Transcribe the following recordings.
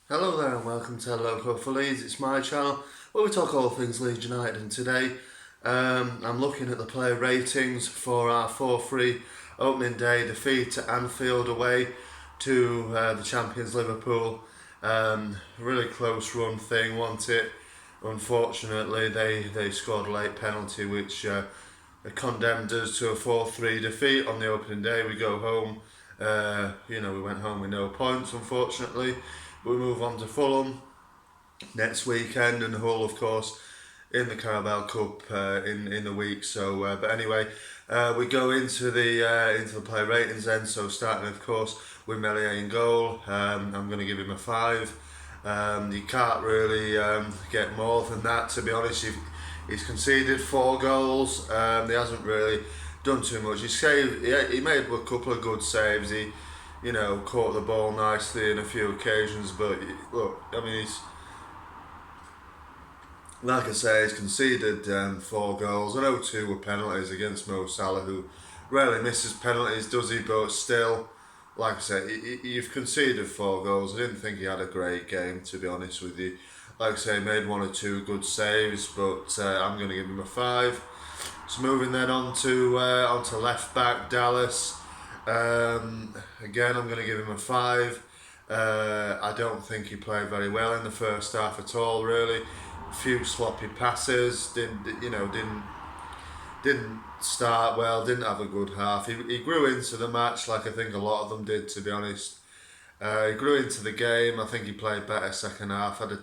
Hello there and welcome to Loco for Leeds. It's my channel where we talk all things Leeds United, and today I'm looking at the player ratings for our 4-3 opening day defeat at Anfield away to the Champions Liverpool. Really close run thing, wasn't it? Unfortunately they scored a late penalty which condemned us to a 4-3 defeat on the opening day. We go home, we went home with no points unfortunately. We move on to Fulham next weekend, and Hull, of course, in the Carabao Cup in the week. So, but anyway, we go into the player ratings then. So, starting of course with Meslier in goal, I'm going to give him a 5. You can't really get more than that, to be honest. He's conceded 4 goals. He hasn't really done too much. He made a couple of good saves. He caught the ball nicely in a few occasions, but look, I mean, like I say, he's conceded 4 goals. I know 2 were penalties against Mo Salah, who rarely misses penalties, does he? But still, like I say, you've conceded 4 goals. I didn't think he had a great game, to be honest with you. Like I say, he made 1 or 2 good saves, but I'm going to give him a 5. So moving then on to left back Dallas. Again, I'm going to give him a 5. I don't think he played very well in the first half at all. Really, a few sloppy passes. Didn't start well. Didn't have a good half. He grew into the match like I think a lot of them did. To be honest, he grew into the game. I think he played better second half. Had a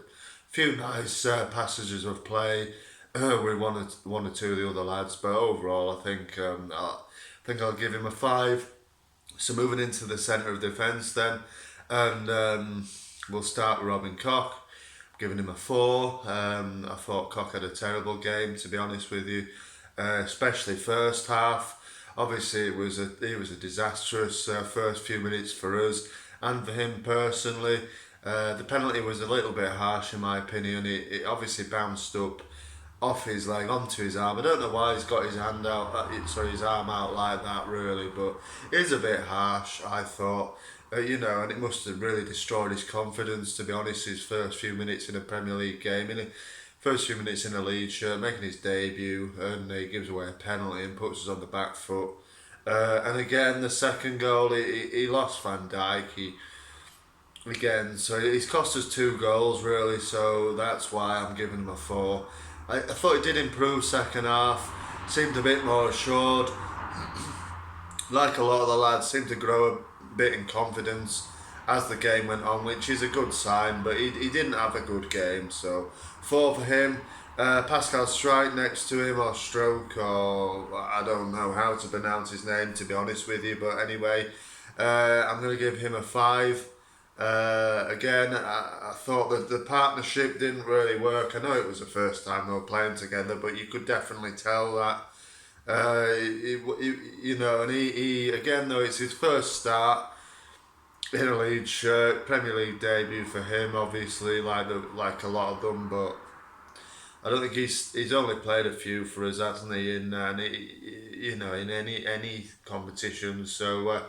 few nice passages of play with one or two of the other lads. But overall, I think I'll give him a 5. So moving into the centre of defence then, and we'll start with Robin Koch. I'm giving him a 4. I thought Koch had a terrible game, to be honest with you, especially first half. Obviously, it was a disastrous first few minutes for us and for him personally. The penalty was a little bit harsh in my opinion. It obviously bounced up off his leg onto his arm. I don't know why he's got his arm out like that really, but it's a bit harsh, I thought. And it must have really destroyed his confidence, to be honest, his first few minutes in a Premier League game, first few minutes in a Leeds shirt, making his debut, and he gives away a penalty and puts us on the back foot. And again, the second goal, he lost Van Dijk. So he's cost us 2 goals really, so that's why I'm giving him a 4. I thought he did improve second half, seemed a bit more assured. Like a lot of the lads, seemed to grow a bit in confidence as the game went on, which is a good sign, but he didn't have a good game, so 4 for him. Pascal Strike next to him, or Stroke, or I don't know how to pronounce his name, to be honest with you, but anyway, I'm going to give him a 5. Again, I thought that the partnership didn't really work. I know it was the first time they were playing together, but you could definitely tell that. And he again, though it's his first start in a Leeds shirt, Premier League debut for him, obviously, like a lot of them, but I don't think he's only played a few for us, hasn't he? In any competition, so.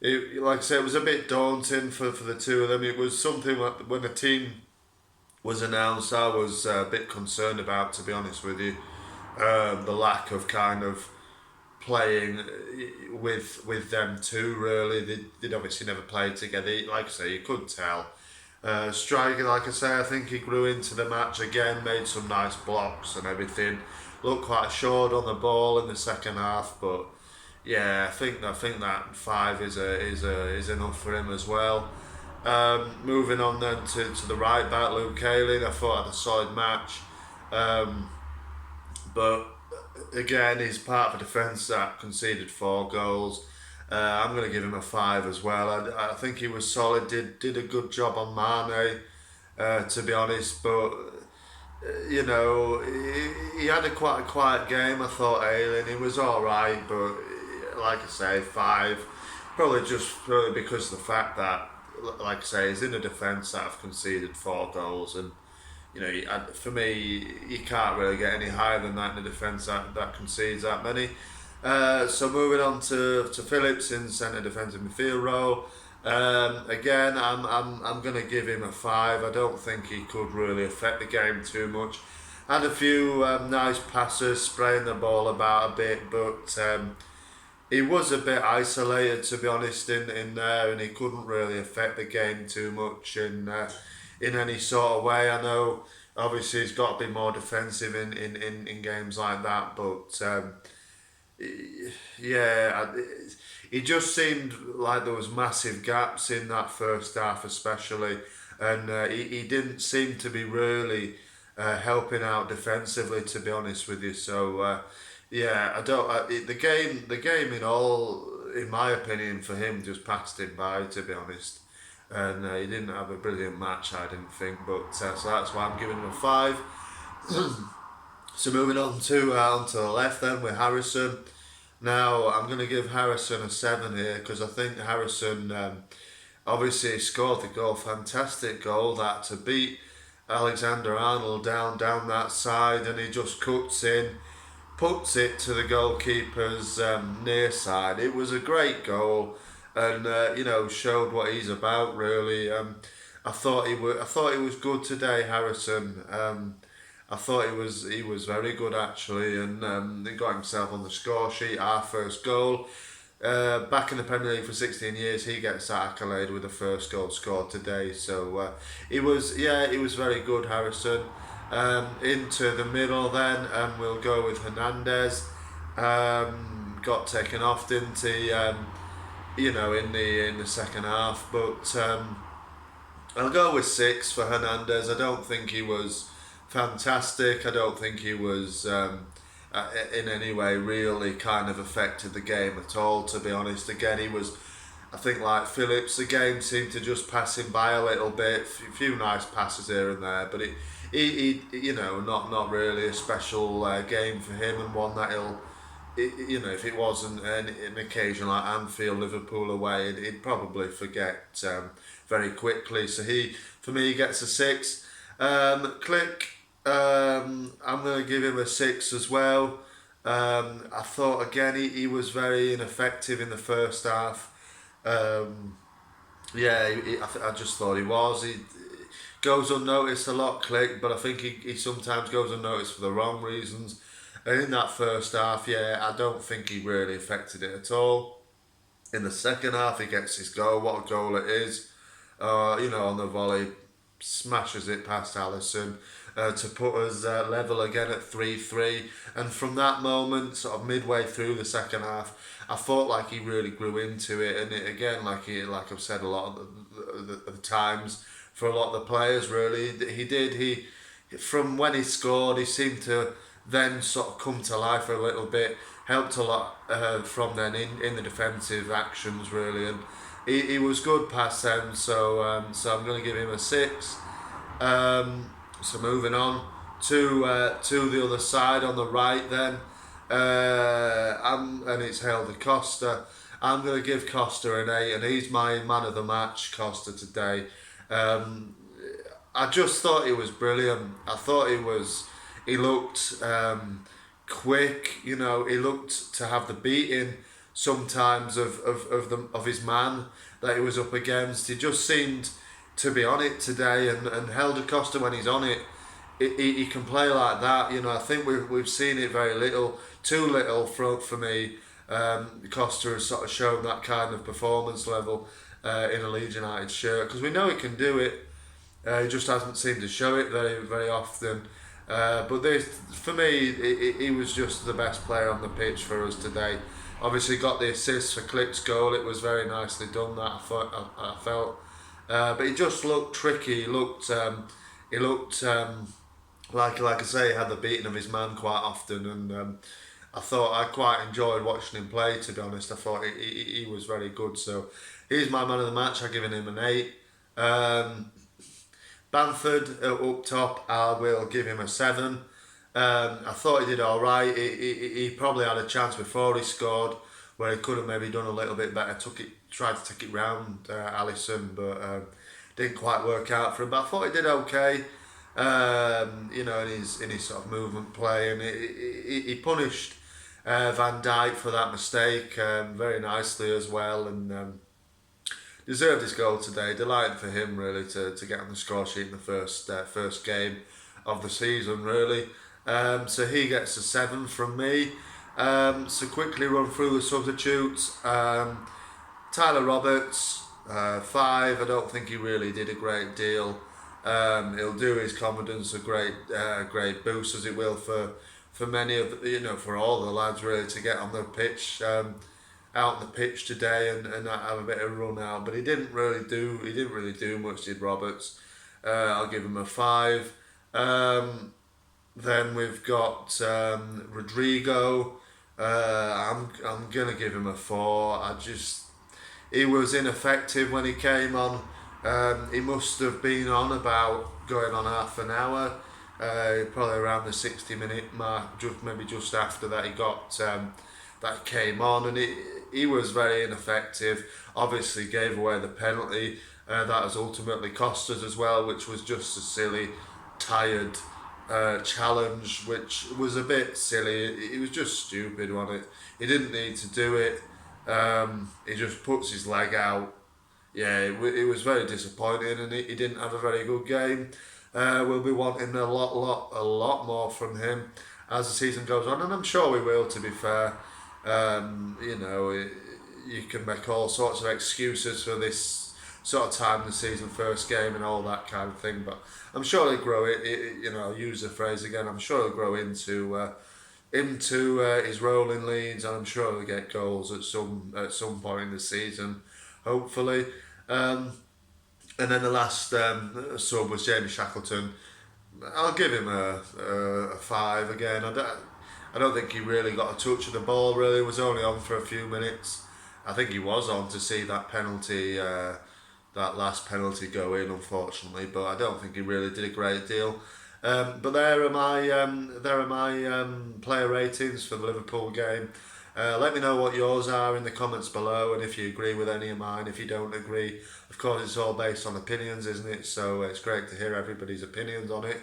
Like I said, it was a bit daunting for the 2 of them. It was something that when the team was announced, I was a bit concerned about, to be honest with you. The lack of kind of playing with them 2, really. They'd obviously never played together. Like I say, you could tell. Striker, like I say, I think he grew into the match again, made some nice blocks and everything. Looked quite assured on the ball in the second half, but yeah, I think that 5 is enough for him as well. Moving on then to the right back, Luke Kaling. I thought had a solid match, but again, he's part of a defence that conceded 4 goals. I'm going to give him a 5 as well. I think he was solid. Did a good job on Mane, to be honest, but. He had quite a quiet game. I thought Ayling, he was alright, but like I say, 5. Probably because of the fact that, like I say, he's in a defence that have conceded 4 goals, and for me, you can't really get any higher than that in a defence that concedes that many. So moving on to Phillips in centre defensive midfield role. Again, I'm going to give him a 5. I don't think he could really affect the game too much. Had a few nice passes, spraying the ball about a bit, but he was a bit isolated, to be honest, in there, and he couldn't really affect the game too much in any sort of way. I know, obviously, he's got to be more defensive in games like that, but yeah, it just seemed like there was massive gaps in that first half, especially, and he didn't seem to be really helping out defensively, to be honest with you. So yeah, I don't. The game in all, in my opinion, for him just passed him by, to be honest. And he didn't have a brilliant match, I didn't think. But so that's why I'm giving him a 5. So moving on to onto the left then with Harrison. Now I'm going to give Harrison a 7 here because I think Harrison obviously scored the goal, fantastic goal that to beat Alexander Arnold down that side, and he just cuts in, puts it to the goalkeeper's near side. It was a great goal, and showed what he's about really. I thought he was good today, Harrison. I thought he was very good actually, and he got himself on the score sheet. Our first goal. Back in the Premier League for 16 years, he gets that accolade with the first goal scored today. So he was very good, Harrison. Into the middle then, we'll go with Hernandez. Got taken off, didn't he? In the second half, but I'll go with 6 for Hernandez. I don't think he was fantastic. I don't think he was in any way really kind of affected the game at all, to be honest. Again, he was, I think, like Phillips, the game seemed to just pass him by a little bit. A few nice passes here and there, but he not really a special game for him, and one that if it wasn't an occasion like Anfield, Liverpool away, he'd probably forget very quickly. So for me, he gets a 6. Click. I'm going to give him a 6 as well. I thought again he was very ineffective in the first half. I just thought he was. He goes unnoticed a lot, Click, but I think he sometimes goes unnoticed for the wrong reasons. And in that first half, I don't think he really affected it at all. In the second half, he gets his goal. What a goal it is. On the volley, smashes it past Alisson to put us level again at 3-3. And from that moment, sort of midway through the second half, I thought like he really grew into it. And again, like I've said a lot of the times, for a lot of the players, really, he from when he scored, he seemed to then sort of come to life a little bit, helped a lot from then in the defensive actions really, and he was good past them, so I'm going to give him a 6. So moving on to the other side on the right then, and it's Helder Costa. I'm going to give Costa an 8, and he's my man of the match, Costa, today. I just thought he was brilliant. I thought he looked quick, he looked to have the beating sometimes of his man that he was up against. He just seemed to be on it today, and Helder Costa, when he's on it, he can play like that. I think we've seen it too little for me. Costa has sort of shown that kind of performance level in a Leeds United shirt, because we know he can do it. He just hasn't seemed to show it very, very often. But for me, he was just the best player on the pitch for us today. Obviously got the assist for Click's goal. It was very nicely done, that I felt. But he just looked tricky. He looked like I say, he had the beating of his man quite often, and I thought I quite enjoyed watching him play, to be honest. I thought he was very good. So he's my man of the match. I'm giving him an 8. Bamford up top, I will give him a 7. I thought he did all right. He probably had a chance before he scored where he could have maybe done a little bit better. Tried to take it round Alisson, but didn't quite work out for him. But I thought he did okay. In his sort of movement play, and he punished Van Dijk for that mistake very nicely as well, and deserved his goal today. Delighted for him really to get on the score sheet in the first game of the season really. So he gets a 7 from me. So quickly run through the substitutes. Tyler Roberts, 5. I don't think he really did a great deal. He'll do his confidence a great boost, as it will for many of for all the lads really to get on the pitch, out on the pitch today and have a bit of run out. But he didn't really do much, did Roberts. I'll give him a 5. Then we've got Rodrigo. I'm gonna give him a 4. He was ineffective when he came on. He must have been on about going on half an hour, probably around the 60-minute mark, just after that he got that came on, and he was very ineffective. Obviously gave away the penalty that has ultimately cost us as well, which was just a silly, tired challenge, which was a bit silly. It was just stupid, wasn't it? He didn't need to do it. He just puts his leg out. Yeah, it was very disappointing, and he didn't have a very good game. We'll be wanting a lot more from him as the season goes on, and I'm sure we will, to be fair. You can make all sorts of excuses for this sort of time of the season, first game and all that kind of thing, but I'm sure he'll grow I'll use the phrase again, I'm sure he'll grow into his role in Leeds, and I'm sure he'll get goals at some point in the season, hopefully. And then the last sub was Jamie Shackleton. I'll give him a 5 again. I don't think he really got a touch of the ball. Really, he was only on for a few minutes. I think he was on to see that penalty, that last penalty go in, unfortunately. But I don't think he really did a great deal. But there are my player ratings for the Liverpool game. Let me know what yours are in the comments below, and if you agree with any of mine. If you don't agree, of course it's all based on opinions, isn't it? So it's great to hear everybody's opinions on it.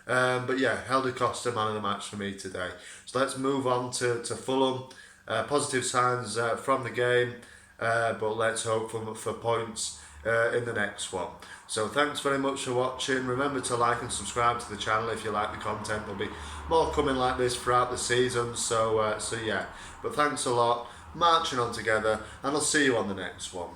But yeah, Helder Costa, man of the match for me today. So let's move on to Fulham. Positive signs from the game, but let's hope for points in the next one. So thanks very much for watching. Remember to like and subscribe to the channel if you like the content. There'll be more coming like this throughout the season. So yeah, but thanks a lot. Marching on together, and I'll see you on the next one.